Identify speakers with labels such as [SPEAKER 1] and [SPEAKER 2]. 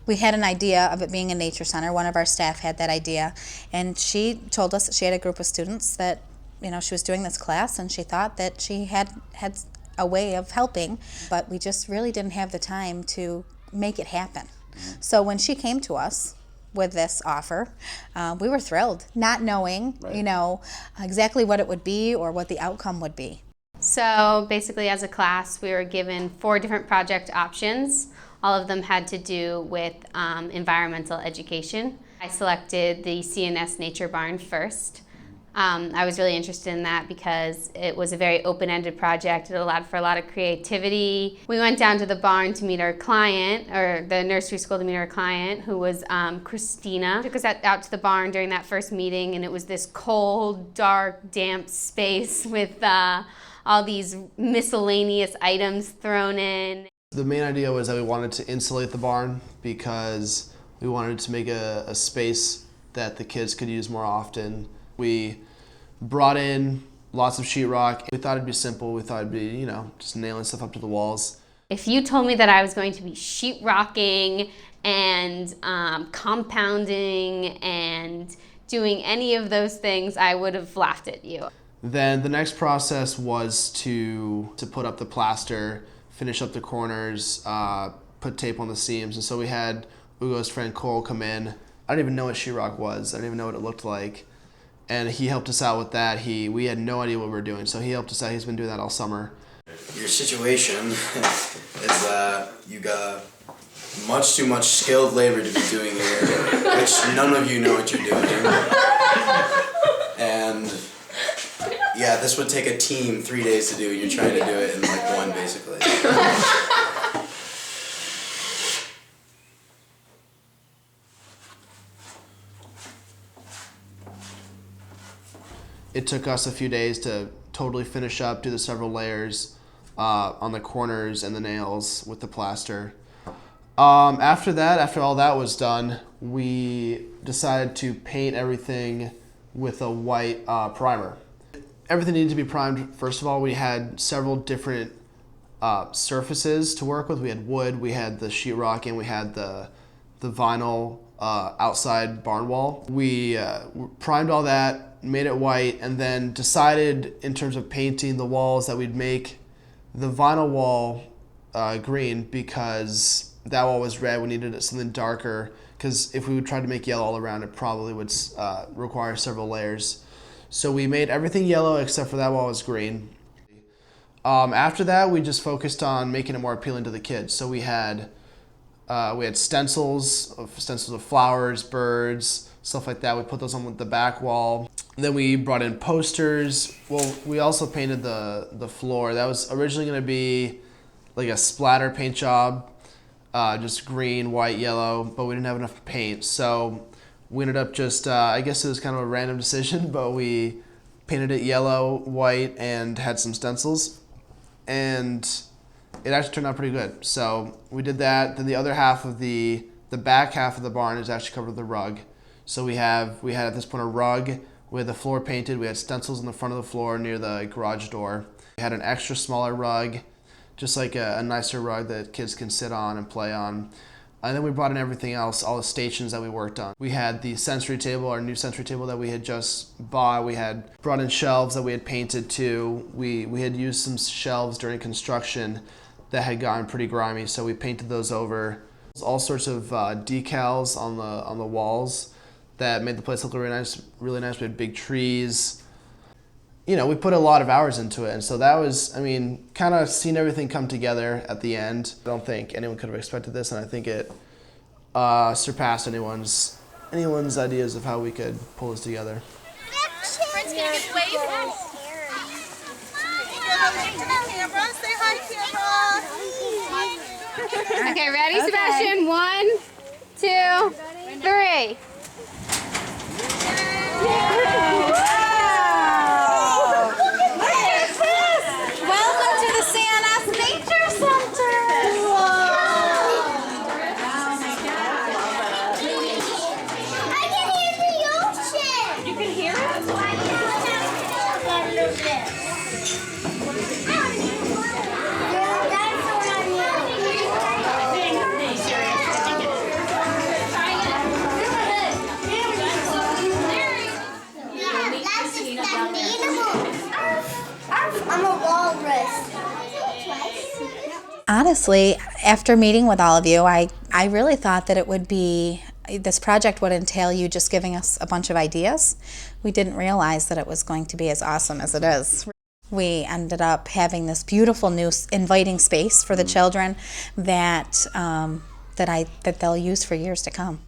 [SPEAKER 1] We had an idea of it being a nature center. One of our staff had that idea, and she told us that she had a group of students that, she was doing this class, and she thought that she had a way of helping, but we just really didn't have the time to make it happen. So when she came to us with this offer, we were thrilled, not knowing, exactly what it would be or what the outcome would be.
[SPEAKER 2] So basically, as a class, we were given 4 different project options. All of them had to do with environmental education. I selected the CNS Nature Barn first. I was really interested in that because it was a very open-ended project. It allowed for a lot of creativity. We went down to the barn to meet our client, or the nursery school to meet our client, who was Christina. Took us out to the barn during that first meeting, and it was this cold, dark, damp space with all these miscellaneous items thrown in.
[SPEAKER 3] The main idea was that we wanted to insulate the barn because we wanted to make a space that the kids could use more often. We brought in lots of sheetrock. We thought it'd be simple. We thought it'd be, just nailing stuff up to the walls.
[SPEAKER 2] If you told me that I was going to be sheetrocking and compounding and doing any of those things, I would have laughed at you.
[SPEAKER 3] Then the next process was to put up the plaster, finish up the corners, put tape on the seams. And so we had Ugo's friend Cole come in. I don't even know what sheetrock was. I didn't even know what it looked like. And he helped us out with that. We had no idea what we were doing, so he helped us out. He's been doing that all summer.
[SPEAKER 4] Your situation is that you got much too much skilled labor to be doing here, which none of you know what you're doing. And yeah, this would take a team 3 days to do, and you're trying to do it in like 1, basically.
[SPEAKER 3] It took us a few days to totally finish up, do the several layers on the corners and the nails with the plaster. After all that was done, we decided to paint everything with a white primer. Everything needed to be primed. First of all, we had several different surfaces to work with. We had wood, we had the sheetrock, and we had the vinyl outside barn wall. We primed all that, made it white, and then decided in terms of painting the walls that we'd make the vinyl wall green because that wall was red. We needed something darker because if we would try to make yellow all around, it probably would require several layers. So we made everything yellow except for that wall was green. After that, we just focused on making it more appealing to the kids. So we had stencils of flowers, birds, stuff like that. We put those on the back wall. Then we brought in posters. Well, we also painted the floor. That was originally going to be like a splatter paint job, just green, white, yellow, but we didn't have enough paint. So we ended up just, I guess it was kind of a random decision, but we painted it yellow, white, and had some stencils. And it actually turned out pretty good. So we did that. Then the other half of the back half of the barn is actually covered with a rug. So we had at this point a rug. We had the floor painted. We had stencils in the front of the floor near the garage door. We had an extra smaller rug, just like a nicer rug that kids can sit on and play on. And then we brought in everything else, all the stations that we worked on. We had the sensory table, our new sensory table that we had just bought. We had brought in shelves that we had painted too. We had used some shelves during construction that had gotten pretty grimy, so we painted those over. All sorts of decals on the walls that made the place look really nice. Really nice. We had big trees. We put a lot of hours into it, and so that was, kind of seeing everything come together at the end. I don't think anyone could have expected this, and I think it surpassed anyone's ideas of how we could pull this together.
[SPEAKER 5] Friends, can you wave? Camera, say hi, camera.
[SPEAKER 2] Okay, ready, Sebastian? 1, 2, 3.
[SPEAKER 1] Welcome to the CNS Nature Center.
[SPEAKER 5] I can hear the ocean. You can hear it?
[SPEAKER 1] Honestly, after meeting with all of you, I really thought that this project would entail you just giving us a bunch of ideas. We didn't realize that it was going to be as awesome as it is. We ended up having this beautiful new inviting space for the children that they'll use for years to come.